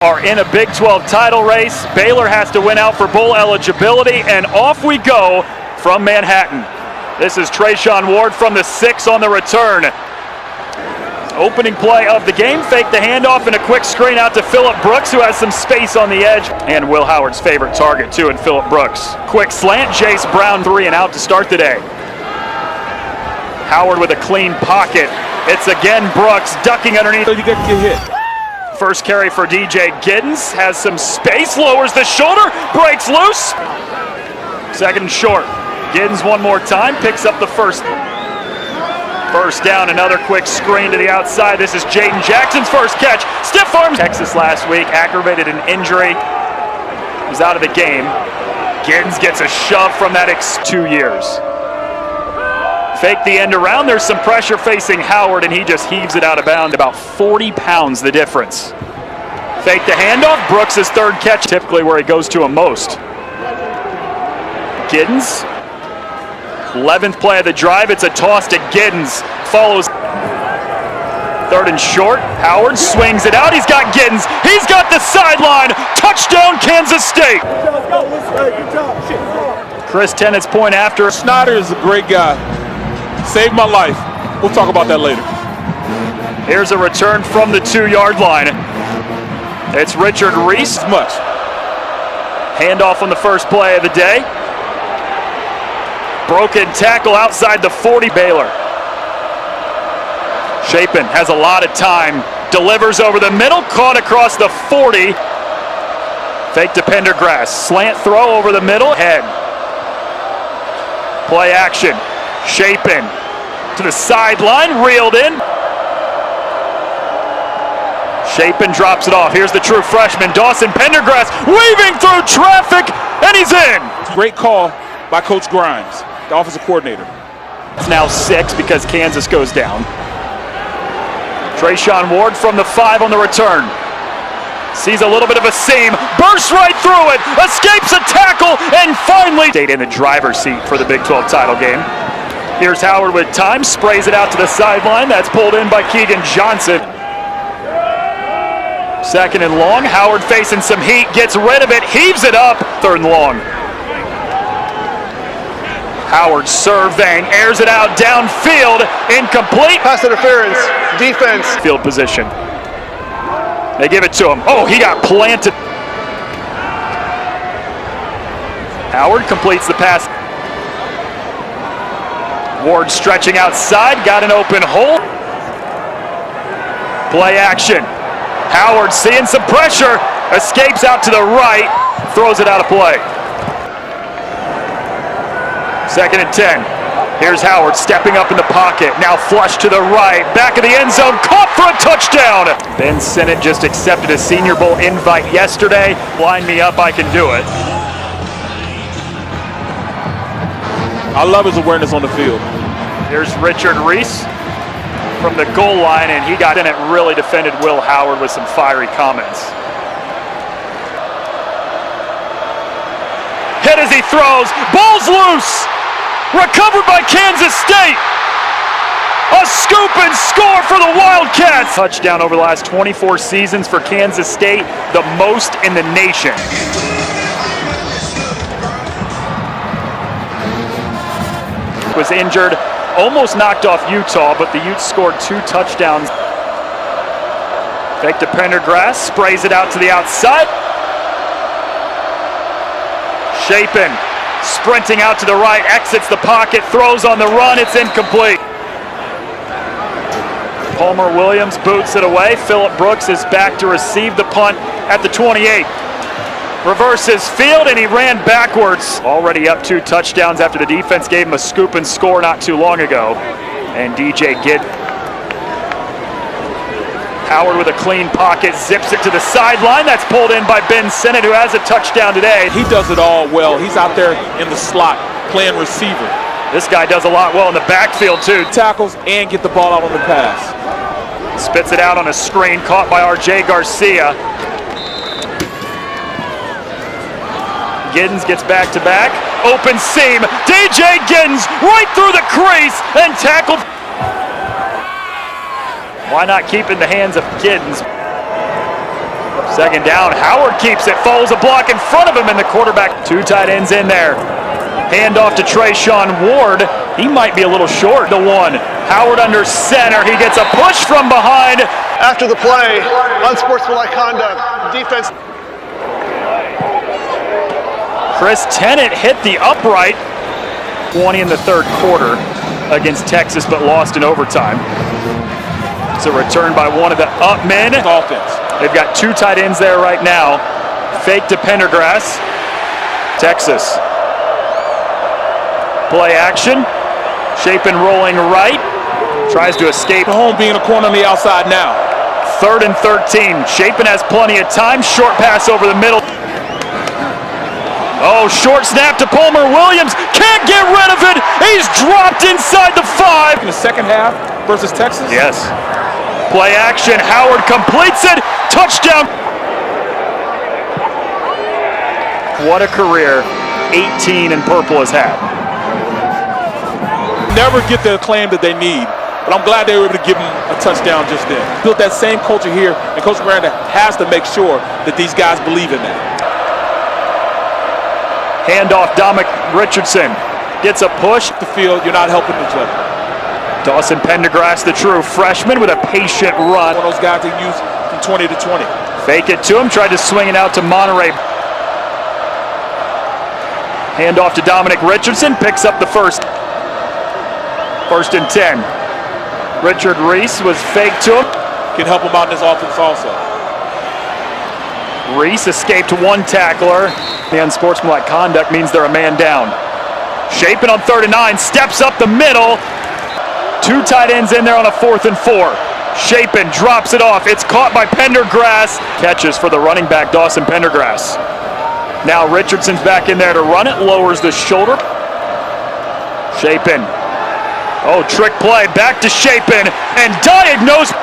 Are in a Big 12 title race. Baylor has to win out for bowl eligibility, and off we go from Manhattan. This is Treshaun Ward from the 6 on the return. Opening play of the game, fake the handoff and a quick screen out to Phillip Brooks, who has some space on the edge. And Will Howard's favorite target too in Phillip Brooks. Quick slant, Jace Brown 3 and out to start the day. Howard with a clean pocket. It's again Brooks ducking underneath. You get hit. First carry for DJ Giddens, has some space, lowers the shoulder, breaks loose. Second and short. Giddens one more time, picks up the first. First down, another quick screen to the outside. This is Jaden Jackson's first catch. Stiff arms. Texas last week, aggravated an injury. Was out of the game. Giddens gets a shove from that 2 years. Fake the end around, there's some pressure facing Howard, and he just heaves it out of bounds. About 40 pounds the difference. Fake the handoff, Brooks' third catch, typically where he goes to him most. Giddens, 11th play of the drive, it's a toss to Giddens. Follows third and short, Howard swings it out, he's got Giddens, he's got the sideline, touchdown Kansas State. Chris Tennett's point after. Snyder is a great guy. Saved my life. We'll talk about that later. Here's a return from the 2-yard line. It's Richard Reese. Much. Handoff on the first play of the day. Broken tackle outside the 40. Baylor. Chapin has a lot of time. Delivers over the middle. Caught across the 40. Fake to Pendergrass. Slant throw over the middle. Head. Play action. Chapin to the sideline, reeled in. Chapin drops it off. Here's the true freshman, Dawson Pendergrass, weaving through traffic, and he's in. Great call by Coach Grimes, the offensive coordinator. It's now 6 because Kansas goes down. Treshaun Ward from the 5 on the return. Sees a little bit of a seam, bursts right through it, escapes a tackle, and finally stayed in the driver's seat for the Big 12 title game. Here's Howard with time, sprays it out to the sideline. That's pulled in by Keegan Johnson. Second and long, Howard facing some heat, gets rid of it, heaves it up. Third and long. Howard surveying, airs it out downfield, incomplete. Pass interference, defense. Field position. They give it to him. Oh, he got planted. Howard completes the pass. Ward stretching outside, got an open hole. Play action. Howard seeing some pressure, escapes out to the right, throws it out of play. Second and 10. Here's Howard stepping up in the pocket, now flush to the right, back of the end zone, caught for a touchdown. Ben Sinnott just accepted a Senior Bowl invite yesterday. Line me up, I can do it. I love his awareness on the field. Here's Richard Reese from the goal line, and he got in it, really defended Will Howard with some fiery comments. Hit as he throws, ball's loose, recovered by Kansas State. A scoop and score for the Wildcats. Touchdown over the last 24 seasons for Kansas State, the most in the nation. Was injured, almost knocked off Utah, but the Utes scored 2 touchdowns. Fake to Pendergrass, sprays it out to the outside. Chapin sprinting out to the right, exits the pocket, throws on the run, it's incomplete. Palmer Williams boots it away. Phillip Brooks is back to receive the punt at the 28. Reverses field, and he ran backwards. Already up 2 touchdowns after the defense gave him a scoop and score not too long ago. And DJ Giddens. Howard with a clean pocket, zips it to the sideline. That's pulled in by Ben Sinnott, who has a touchdown today. He does it all well. He's out there in the slot, playing receiver. This guy does a lot well in the backfield, too. Tackles and get the ball out on the pass. Spits it out on a screen, caught by R.J. Garcia. Giddens gets back to back, open seam, DJ Giddens right through the crease and tackled. Why not keep in the hands of Giddens? Second down, Howard keeps it, follows a block in front of him, and the quarterback, two tight ends in there. Hand off to Trayshawn Ward. He might be a little short, the one. Howard under center, he gets a push from behind. After the play, unsportsmanlike conduct, defense. Chris Tennant hit the upright. 20 in the third quarter against Texas, but lost in overtime. It's a return by one of the up men. Offense. They've got two tight ends there right now. Fake to Pendergrass. Texas. Play action. Shapen rolling right. Tries to escape. Home being a corner on the outside now. 3rd and 13. Shapen has plenty of time. Short pass over the middle. Oh, short snap to Palmer Williams. Can't get rid of it. He's dropped inside the 5. In the second half versus Texas? Yes. Play action. Howard completes it. Touchdown. What a career 18 in purple has had. Never get the acclaim that they need, but I'm glad they were able to give him a touchdown just then. Built that same culture here, and Coach Miranda has to make sure that these guys believe in that. Handoff, Dominic Richardson gets a push. The field, you're not helping each other. Dawson Pendergrass, the true freshman, with a patient run. One of those guys they use from 20 to 20. Fake it to him, tried to swing it out to Monterey. Handoff to Dominic Richardson, picks up the first. 1st and 10. Richard Reese was faked to him. Can help him out in this offense also. Reese escaped one tackler. The unsportsmanlike conduct means they're a man down. Shapen on 3rd and 9, steps up the middle. Two tight ends in there on a 4th and 4. Shapen drops it off. It's caught by Pendergrass. Catches for the running back, Dawson Pendergrass. Now Richardson's back in there to run it. Lowers the shoulder. Shapen. Oh, trick play. Back to Shapen. And diagnosed.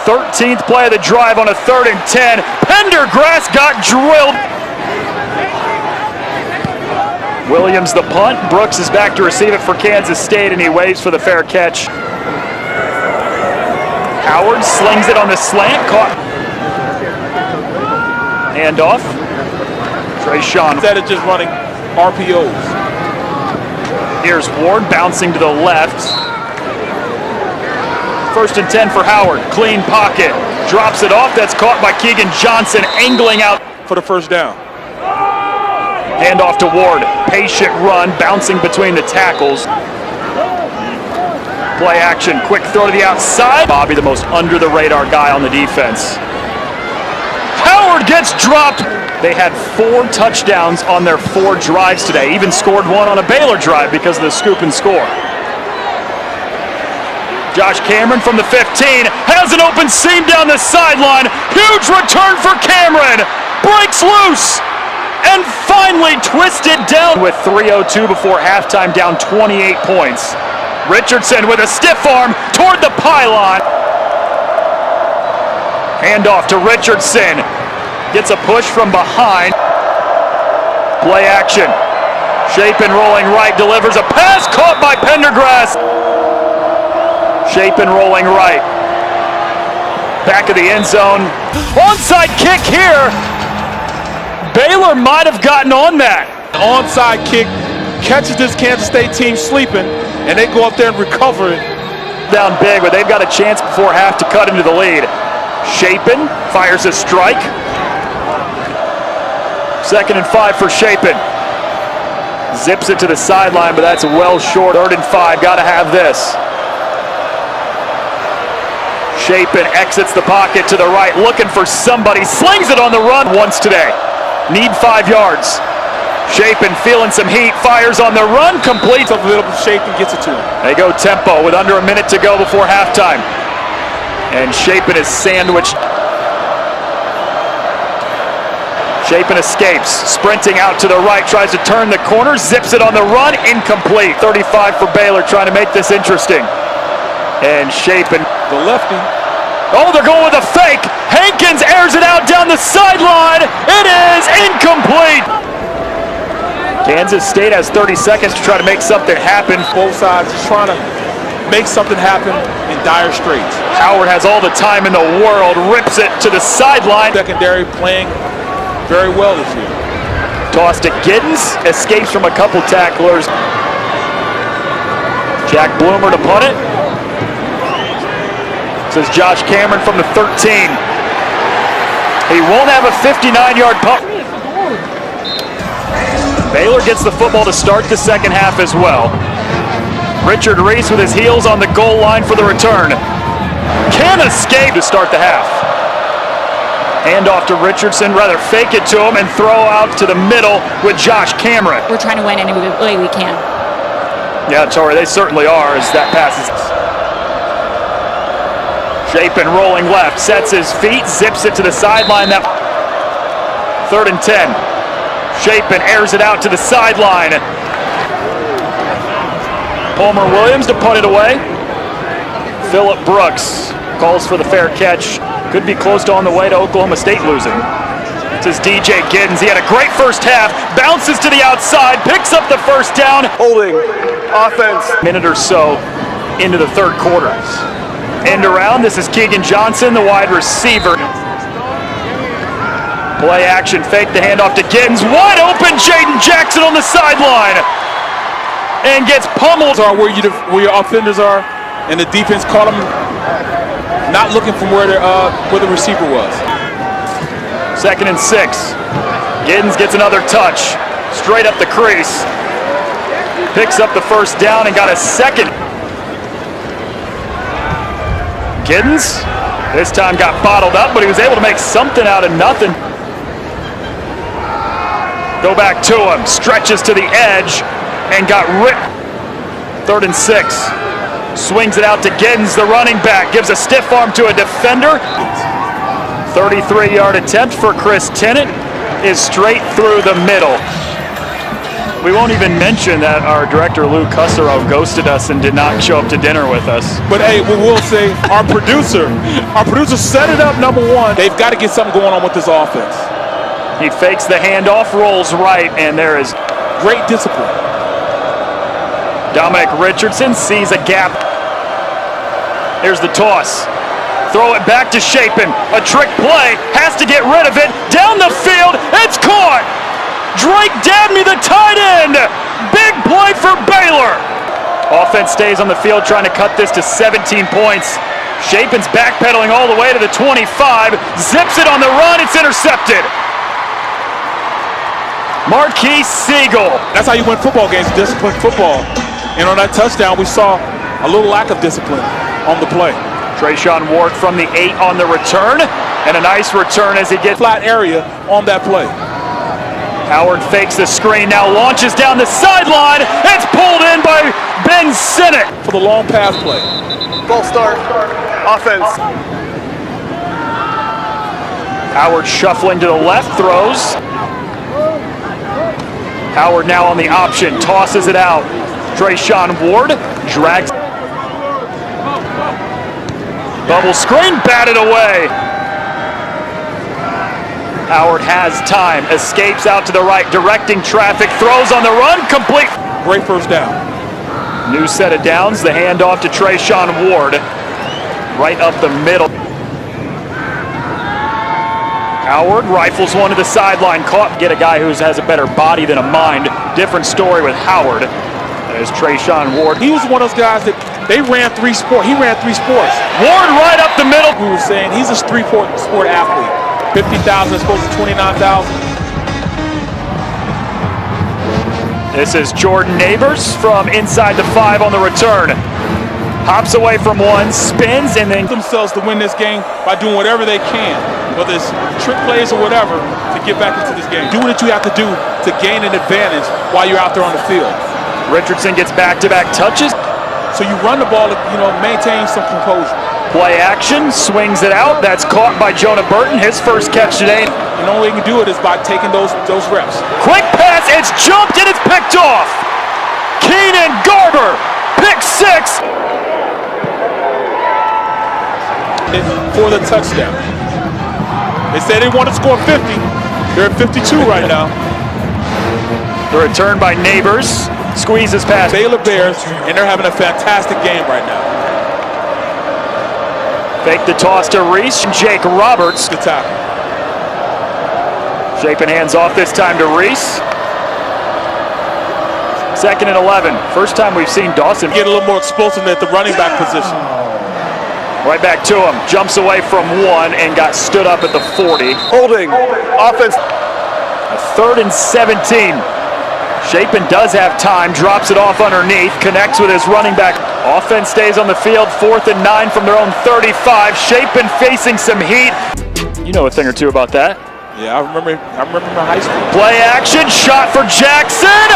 13th play of the drive on a 3rd and 10. Pendergrass got drilled. Williams the punt. Brooks is back to receive it for Kansas State, and he waves for the fair catch. Howard slings it on the slant. Caught. Handoff. Trayshawn. Instead of just running RPOs. Here's Ward bouncing to the left. 1st and 10 for Howard. Clean pocket. Drops it off. That's caught by Keegan Johnson, angling out For the first down. Handoff to Ward. Patient run, bouncing between the tackles. Play action. Quick throw to the outside. Bobby, the most under-the-radar guy on the defense. Howard gets dropped. They had 4 touchdowns on their 4 drives today. Even scored one on a Baylor drive because of the scoop and score. Josh Cameron from the 15 has an open seam down the sideline. Huge return for Cameron. Breaks loose and finally twisted down with 3:02 before halftime, down 28 points. Richardson with a stiff arm toward the pylon. Handoff to Richardson. Gets a push from behind. Play action. Shapen rolling right, delivers a pass caught by Pendergrass. Shapen rolling right. Back of the end zone. Onside kick here. Baylor might have gotten on that. Onside kick catches this Kansas State team sleeping, and they go up there and recover it. Down big, but they've got a chance before half to cut into the lead. Shapen fires a strike. 2nd and 5 for Shapen. Zips it to the sideline, but that's well short. 3rd and 5, gotta have this. Shapen exits the pocket to the right, looking for somebody. Slings it on the run once today. Need 5 yards. Shapen feeling some heat, fires on the run, completes. Available Shapen gets it to him. They go tempo with under a minute to go before halftime. And Shapen is sandwiched. Shapen escapes, sprinting out to the right, tries to turn the corner, zips it on the run, incomplete. 35 for Baylor, trying to make this interesting. And Shapen. The lefty. Oh, they're going with a fake. Hankins airs it out down the sideline. It is incomplete. Kansas State has 30 seconds to try to make something happen. Both sides just trying to make something happen in dire straits. Howard has all the time in the world, rips it to the sideline. Secondary playing very well this year. Toss to Giddens, escapes from a couple tacklers. Jack Bloomer to punt it. This is Josh Cameron from the 13. He won't have a 59-yard punt. Baylor gets the football to start the second half as well. Richard Reese with his heels on the goal line for the return. Can escape to start the half. Hand off to Richardson, rather fake it to him and throw out to the middle with Josh Cameron. We're trying to win any way we can. Yeah, Tori, they certainly are as that passes. Chapin rolling left, sets his feet, zips it to the sideline. That 3rd and 10. Chapin airs it out to the sideline. Palmer Williams to punt it away. Phillip Brooks calls for the fair catch. Could be close to on the way to Oklahoma State losing. This is DJ Giddens. He had a great first half. Bounces to the outside, picks up the first down. Holding. Offense. Minute or so into the third quarter. End around. This is Keegan Johnson, the wide receiver. Play action, fake the handoff to Giddens. Wide open, Jaden Jackson on the sideline. And gets pummeled. Are where your offenders are, and the defense caught them not looking from where the receiver was. 2nd and 6. Giddens gets another touch. Straight up the crease. Picks up the first down and got a second. Giddens, this time got bottled up, but he was able to make something out of nothing. Go back to him, stretches to the edge, and got ripped. 3rd and 6. Swings it out to Giddens, the running back, gives a stiff arm to a defender. 33-yard attempt for Chris Tennant is straight through the middle. We won't even mention that our director, Lou Cussero, ghosted us and did not show up to dinner with us. But hey, we will say our producer set it up, number one. They've got to get something going on with this offense. He fakes the handoff, rolls right, and there is great discipline. Dominic Richardson sees a gap. Here's the toss. Throw it back to Chapin. A trick play, has to get rid of it. Down the field, it's caught! Drake Dabney, the tight end. Big play for Baylor. Offense stays on the field trying to cut this to 17 points. Chapin's backpedaling all the way to the 25. Zips it on the run. It's intercepted. Marquise Siegel. That's how you win football games, disciplined football. And on that touchdown, we saw a little lack of discipline on the play. Trayshawn Ward from the 8 on the return. And a nice return as he gets flat area on that play. Howard fakes the screen, now launches down the sideline. It's pulled in by Ben Sinnott. For the long pass play. Ball start. Offense. Howard shuffling to the left, throws. Howard now on the option, tosses it out. Trayshawn Ward drags. Bubble screen, batted away. Howard has time, escapes out to the right, directing traffic, throws on the run, complete. Great first down. New set of downs, the handoff to Trayshawn Ward. Right up the middle. Howard rifles one to the sideline, caught. Get a guy who has a better body than a mind. Different story with Howard. There's Trayshawn Ward. He was one of those guys that they ran 3 sports. He ran 3 sports. Ward right up the middle. We were saying he's a 3-sport athlete. 50,000 as opposed to 29,000. This is Jordan Neighbors from inside the 5 on the return. Hops away from one, spins, and then themselves to win this game by doing whatever they can, whether it's trick plays or whatever, to get back into this game. Do what you have to do to gain an advantage while you're out there on the field. Richardson gets back-to-back touches. So you run the ball to, maintain some composure. Play action, swings it out. That's caught by Jonah Burton, his first catch today. And the only way you can do it is by taking those reps. Quick pass, it's jumped and it's picked off. Keenan Garber, pick 6. For the touchdown. They said they want to score 50. They're at 52 right now. The return by Neighbors. Squeezes past Baylor Bears, and they're having a fantastic game right now. Fake the toss to Reese. Jake Roberts. Good tackle. Shaping hands off this time to Reese. 2nd and 11. First time we've seen Dawson Get a little more explosive at the running back position. right back to him. Jumps away from one and got stood up at the 40. Holding. Offense. 3rd and 17. Shapin does have time, drops it off underneath, connects with his running back. Offense stays on the field, 4th and 9 from their own 35. Shapin facing some heat. You know a thing or two about that. Yeah, I remember in high school. Play action, shot for Jackson.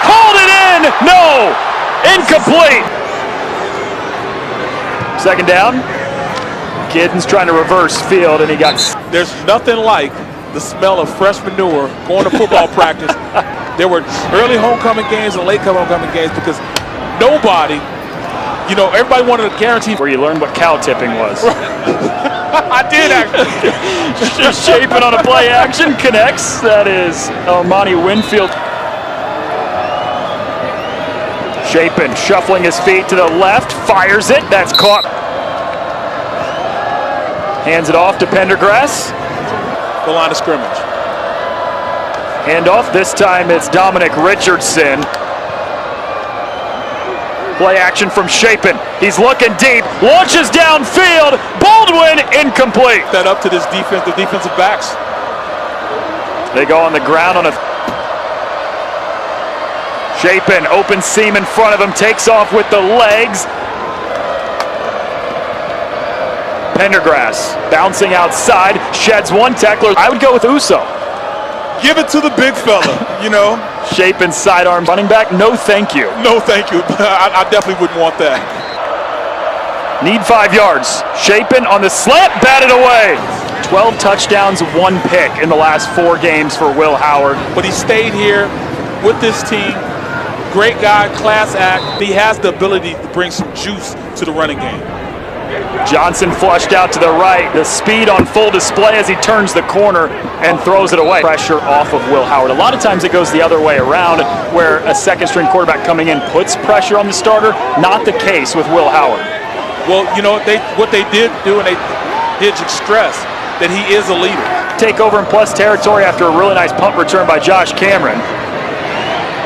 Hold it in. No. Incomplete. 2nd down. Giddens trying to reverse field, and he got... There's nothing like the smell of fresh manure going to football practice. There were early homecoming games and late homecoming games because nobody, everybody wanted to guarantee. Where you learned what cow tipping was. I did actually. Just Shaping on a play action, connects. That is Elmani Winfield. Shaping, shuffling his feet to the left, fires it. That's caught. Hands it off to Pendergrass. The line of scrimmage. Handoff, this time it's Dominic Richardson. Play action from Shapin. He's looking deep, launches downfield. Baldwin, incomplete. That up to this defense, the defensive backs. They go on the ground on a... Shapin, open seam in front of him, takes off with the legs. Pendergrass bouncing outside, sheds one tackler. I would go with Uso. Give it to the big fella, Shapin sidearm running back, no thank you. No, thank you. I definitely wouldn't want that. Need 5 yards. Shapin on the slant, batted away. 12 touchdowns, 1 pick in the last 4 games for Will Howard. But he stayed here with this team. Great guy, class act. He has the ability to bring some juice to the running game. Johnson flushed out to the right. The speed on full display as he turns the corner and throws it away. Pressure off of Will Howard. A lot of times it goes the other way around, where a second-string quarterback coming in puts pressure on the starter. Not the case with Will Howard. Well, what they did do, and they did stress that he is a leader. Take over in plus territory after a really nice punt return by Josh Cameron.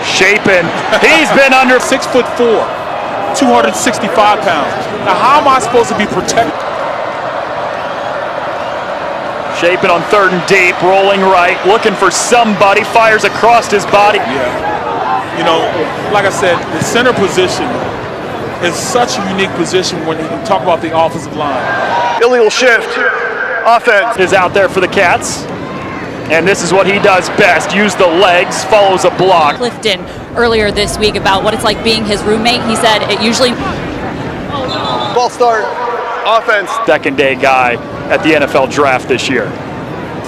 Shapin, he's been under 6'4", 265 pounds. Now, how am I supposed to be protected? Shapin on 3rd and deep, rolling right, looking for somebody, fires across his body. Yeah. Like I said, the center position is such a unique position when you talk about the offensive line. Illegal shift. Offense. Is out there for the Cats. And this is what he does best, use the legs, follows a block. Clifton earlier this week about what it's like being his roommate. He said it usually... Ball start. Offense. 2nd day guy at the NFL draft this year.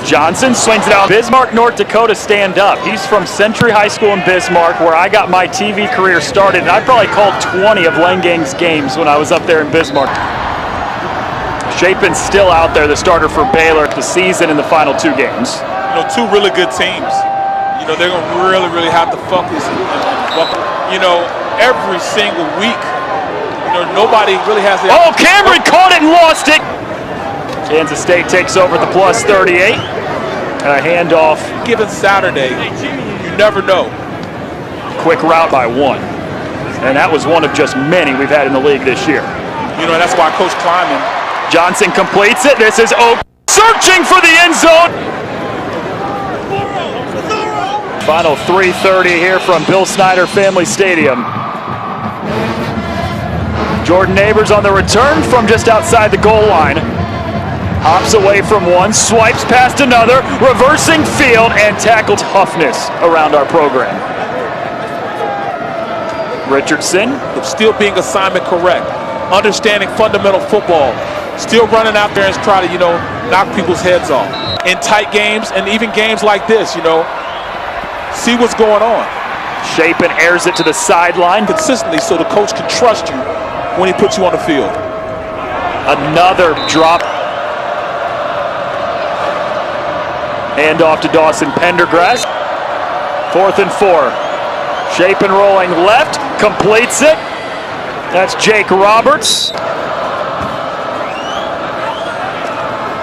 Johnson swings it out. Bismarck, North Dakota, stand up. He's from Century High School in Bismarck, where I got my TV career started. And I probably called 20 of Langang's games when I was up there in Bismarck. Shapin's still out there, the starter for Baylor the season in the final 2 games. 2 really good teams. They're going to really have to focus. Every single week, nobody really has the... Oh, Cameron caught it and lost it. Kansas State takes over the plus 38. And a handoff. Given Saturday, you never know. Quick route by 1. And that was one of just many we've had in the league this year. That's why Coach Kleiman. Johnson completes it. This is Oak searching for the end zone. Final 3:30 here from Bill Snyder Family Stadium. Jordan Neighbors on the return from just outside the goal line. Hops away from one, swipes past another, reversing field, and tackle toughness around our program. Richardson. Still being assignment correct. Understanding fundamental football. Still running out there and trying to, knock people's heads off. In tight games and even games like this, see what's going on. Shapin airs it to the sideline consistently so the coach can trust you when he puts you on the field. Another drop. Hand off to Dawson Pendergrass. 4th and 4. Shapen rolling left, completes it. That's Jake Roberts.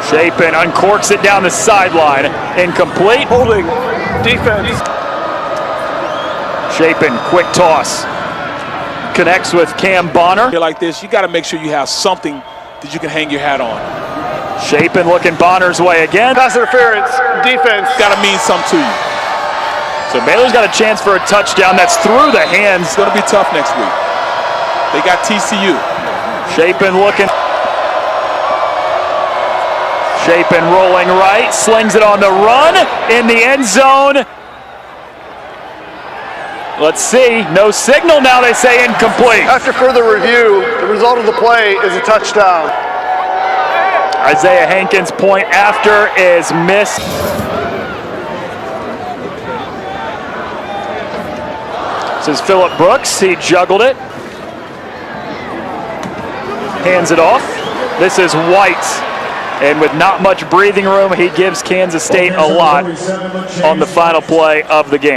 Shapen uncorks it down the sideline. Incomplete. Holding. Defense. Shapen, quick toss. Connects with Cam Bonner. Like this, you got to make sure you have something that you can hang your hat on. Shapen looking Bonner's way again. Pass interference. Defense. Got to mean something to you. So Baylor's got a chance for a touchdown that's through the hands. It's going to be tough next week. They got TCU. Shapen looking. Shapen rolling right, slings it on the run in the end zone. Let's see, no signal now, they say incomplete. After further review, the result of the play is a touchdown. Isaiah Hankins' point after is missed. This is Phillip Brooks, he juggled it. Hands it off. This is White. And with not much breathing room, he gives Kansas State a lot on the final play of the game.